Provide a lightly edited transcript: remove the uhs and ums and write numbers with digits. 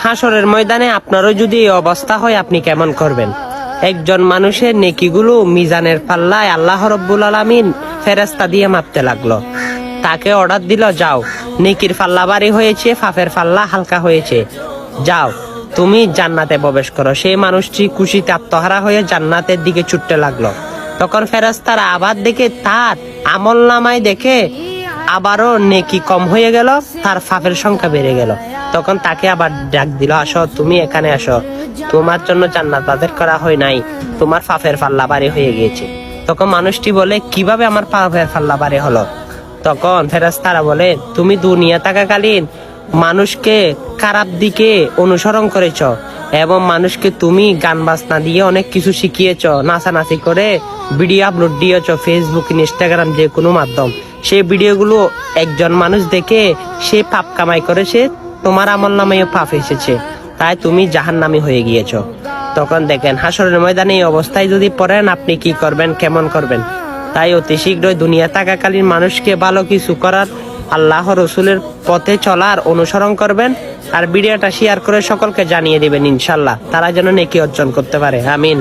হাসরের ময়দানে আপনারও যদি এই অবস্থা হয় আপনি কেমন করবেন? একজন মানুষের নেকিগুলো মিজানের পাল্লায় আল্লাহ রব্বুল আলামিন ফেরেশতা দিয়ে মাপতে লাগলো। তাকে অর্ডার দিল, যাও, নেকির পাল্লা ভারী হয়েছে, পাপের পাল্লা হালকা হয়েছে, যাও তুমি জান্নাতে প্রবেশ করো। সেই মানুষটি খুশিতে আত্মহারা হয়ে জান্নাতের দিকে ছুটতে লাগলো। তখন ফেরেশতারা আবার দেখে তার আমল নামায় দেখে আবারও নেকি কম হয়ে গেল, তার পাপের সংখ্যা বেড়ে গেল। তখন তাকে আবার ডাক দিল, আসো, তুমি এখানে আসো, তোমার জন্য জান্নাত বাদের করা হয় নাই, তোমার পাপের পাল্লা ভারী হয়ে গিয়েছে। তখন মানুষটি বলে, কিভাবে আমার পাপের পাল্লা ভারী হলো? তখন ফেরেশতারা বলে, তুমি দুনিয়া থাকাকালীন মানুষকে খারাপ দিকে অনুসরণ করেছ এবং মানুষকে তুমি গান বাজনা দিয়ে অনেক কিছু শিখিয়েছ, নাচানাচি করে ভিডিও আপলোড দিয়েছ ফেসবুক, ইনস্টাগ্রাম, যে কোনো মাধ্যম। সেই ভিডিওগুলো একজন মানুষ দেখে সে পাপ কামাই করেছে, তোমার আমল নামেও পাপ এসেছে, তাই তুমি জাহান্নামী হয়ে গিয়েছ। তখন দেখেন হাসরের ময়দানে এই অবস্থায় যদি পড়েন আপনি কি করবেন, কেমন করবেন? তাই অতি শীঘ্রই দুনিয়া থাকাকালীন মানুষকে ভালো কিছু করার, আল্লাহ রসুলের পথে চলার অনুসরণ করবেন আর ভিডিওটা শেয়ার করে সকলকে জানিয়ে দিবেন, ইনশাল্লাহ তারা যেন নেকি অর্জন করতে পারে। আমিন।